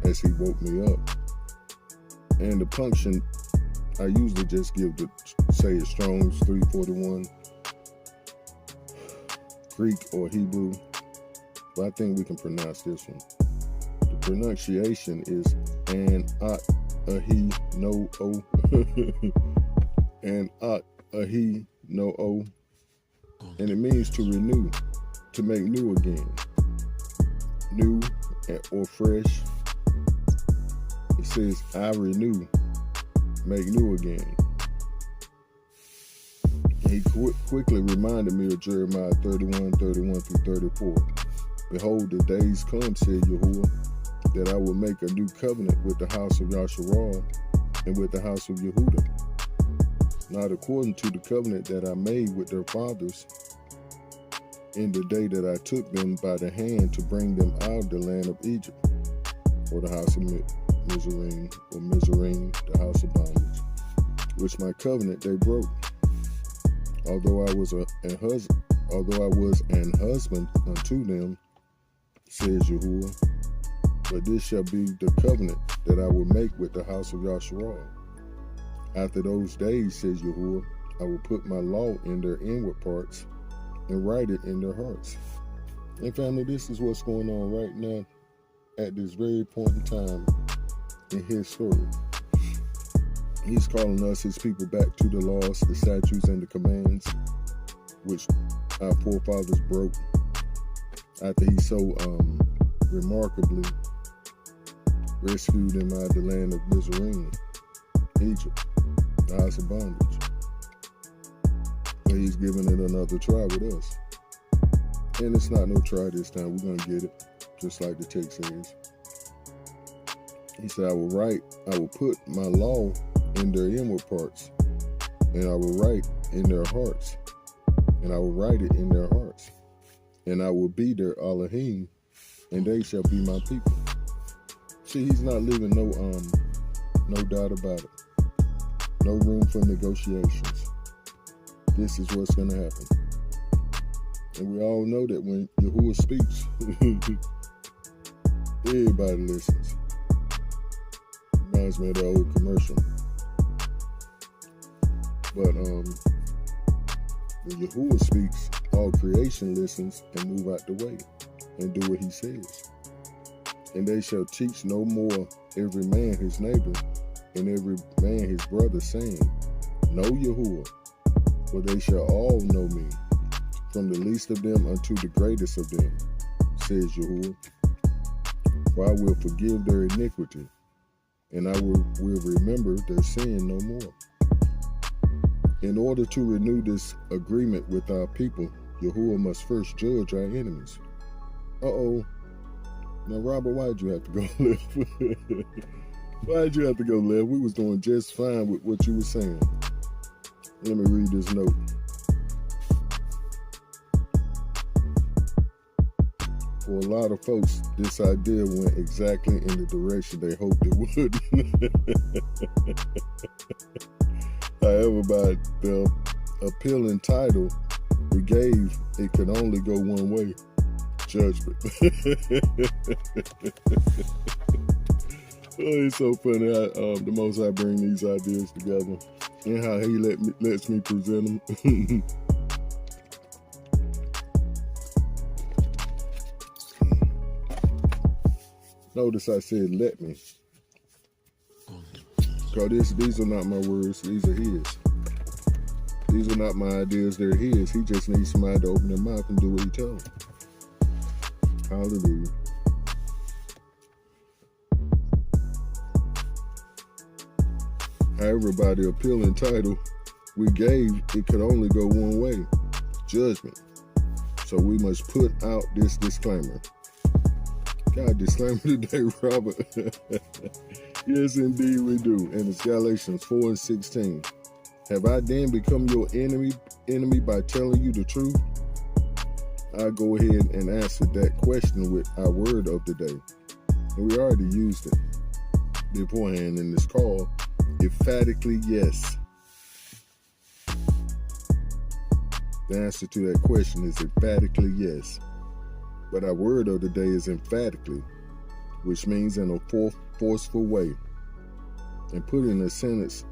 as he woke me up. And the punction, I usually just give say it's Strong's 341, Greek or Hebrew, but I think we can pronounce this one. The pronunciation is an-ahi no o, an-ahi no o, and it means to renew, to make new again, new or fresh. It says, I renew, make new again. And he quickly reminded me of Jeremiah 31 through 34. Behold, the days come, said Yahuah, that I will make a new covenant with the house of Yahsharal and with the house of Yehudah, not according to the covenant that I made with their fathers in the day that I took them by the hand to bring them out of the land of Egypt, or the house of Mizraim, the house of bondage, which my covenant they broke. Although I was an husband unto them, says Yahuah, but this shall be the covenant that I will make with the house of Yahsharal. After those days, says Yahuah, I will put my law in their inward parts and write it in their hearts. And family, this is what's going on right now at this very point in time in his story. He's calling us, his people, back to the laws, the statutes, and the commands which our forefathers broke after he so remarkably rescued them out of the land of Mizraim, Egypt, the house of bondage. But he's giving it another try with us. And it's not no try this time. We're going to get it, just like the text says. He said, I will put my law in their inward parts, and I will write in their hearts, and I will write it in their hearts, and I will be their Elohim, and they shall be my people. See, he's not leaving no doubt about it. No room for negotiations. This is what's going to happen. And we all know that when Yahuah speaks, everybody listens. Reminds me of the old commercial. But when Yahuah speaks, all creation listens and move out the way and do what he says. And they shall teach no more every man his neighbor and every man his brother, saying, Know Yahuah, for they shall all know me, from the least of them unto the greatest of them, says Yahuah. For I will forgive their iniquity, and I will remember their sin no more. In order to renew this agreement with our people, Yahuah must first judge our enemies. Uh-oh. Now, Robert, why'd you have to go left? Why'd you have to go left? We was doing just fine with what you were saying. Let me read this note. For a lot of folks, this idea went exactly in the direction they hoped it would. However, by the appealing title we gave, it could only go one way: judgment. Oh, it's so funny how the Most High bring these ideas together and how he lets me present them. Notice I said, let me. Because these are not my words, these are his. These are not my ideas, they're his. He just needs somebody to open their mouth and do what he tells them. Hallelujah. However, by the appealing title we gave, it could only go one way: judgment. So we must put out this disclaimer. God, disclaimer today, Robert. Yes, indeed we do. And it's Galatians 4:16. Have I then become your enemy by telling you the truth? I go ahead and answer that question with our word of the day. And we already used it beforehand in this call. Emphatically, yes. The answer to that question is emphatically yes. But our word of the day is emphatically. which means in a forceful way. And put in a sentence,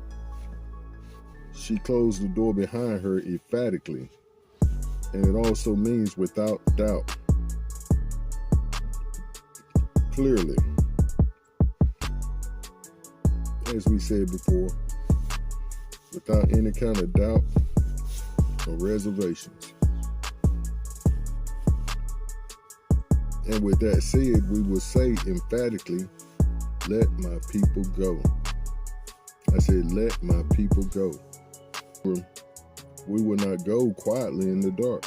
she closed the door behind her emphatically. And it also means without doubt. Clearly. As we said before, without any kind of doubt or reservations. And with that said, we will say emphatically, let my people go. I said, let my people go. We will not go quietly in the dark,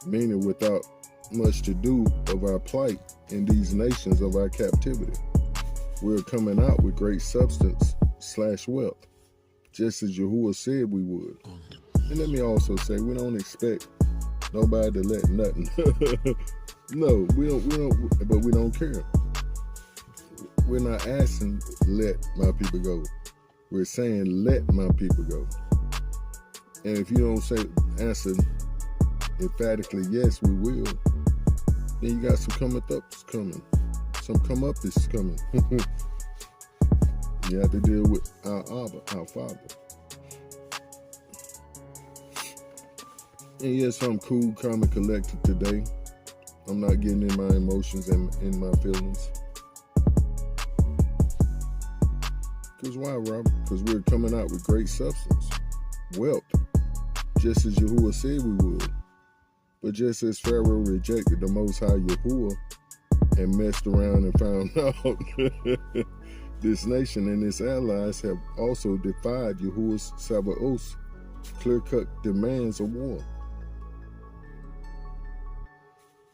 meaning without much to do of our plight in these nations of our captivity. We're coming out with great substance / wealth, just as Yahuah said we would. And let me also say, we don't expect nobody to let nothing. No, we don't, but we don't care. We're not asking, let my people go. We're saying, let my people go. And if you don't answer emphatically, yes, we will, then you got some come-ups coming. Some come-ups coming. You have to deal with our Abba, our Father. And yes, I'm cool, calm, and collected today. I'm not getting in my emotions and in my feelings. Because why, Robert? Because we're coming out with great substance, wealth, just as Yahuah said we would. But just as Pharaoh rejected the Most High Yahuah and messed around and found out, this nation and its allies have also defied Yahuah's Sabaoth's clear-cut demands of war.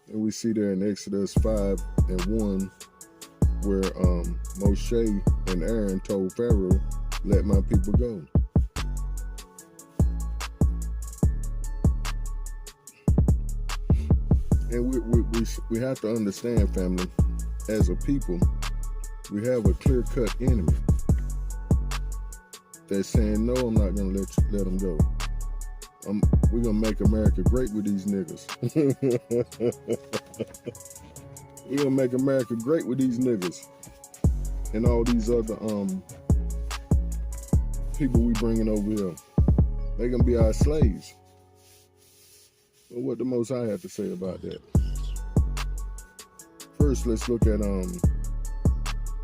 And we see there in Exodus 5:1, where Moshe and Aaron told Pharaoh, let my people go. And we have to understand, family, as a people, we have a clear-cut enemy that's saying, no, I'm not going to let them go. We're going to make America great with these niggas. We're going to make America great with these niggas. And all these other people we bringing over here. They're going to be our slaves. But what the Most High have to say about that? First, let's look at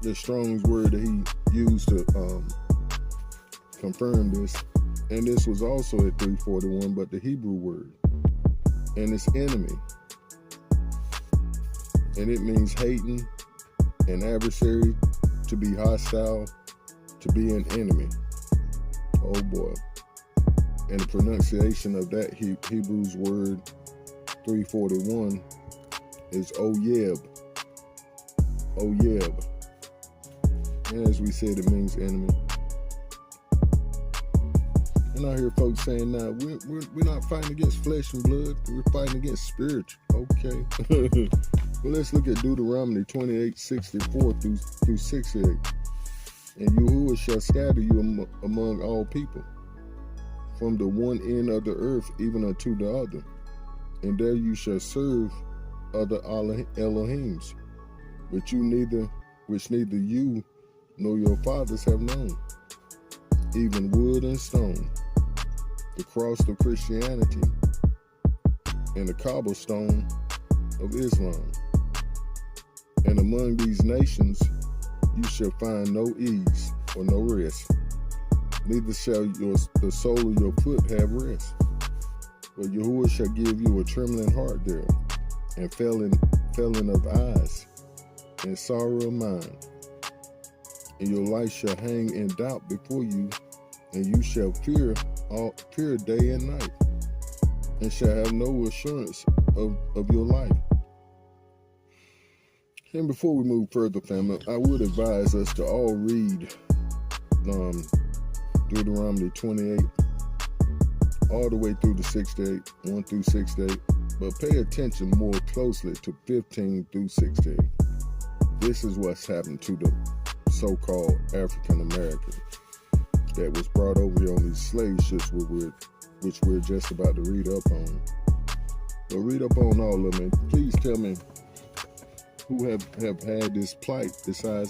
the Strong's word that he used to confirm this. And this was also at 341, but the Hebrew word. And it's enemy. And it means hating, an adversary, to be hostile, to be an enemy. Oh boy. And the pronunciation of that Hebrew's word 341 is oyeb. Oyeb. And as we said, it means enemy. And I hear folks saying, nah, we're not fighting against flesh and blood. We're fighting against spiritual. Okay. Well, let's look at Deuteronomy 28:64 through 68. And Yahuah shall scatter you among all people, from the one end of the earth even unto the other. And there you shall serve other Elohims, which neither you nor your fathers have known, even wood and stone, the cross of Christianity, and the cobblestone of Islam. And among these nations you shall find no ease or no rest, neither shall the sole of your foot have rest. But Yahuah shall give you a trembling heart there, and failing of eyes, and sorrow of mind. And your life shall hang in doubt before you, and you shall fear day and night, and shall have no assurance of your life. And before we move further, family, I would advise us to all read Deuteronomy 28 all the way through to 68, 1 through 68, but pay attention more closely to 15 through 68. This is what's happened to the so-called African American that was brought over here on these slave ships, which we're just about to read up on. But read up on all of them, and please tell me who have had this plight besides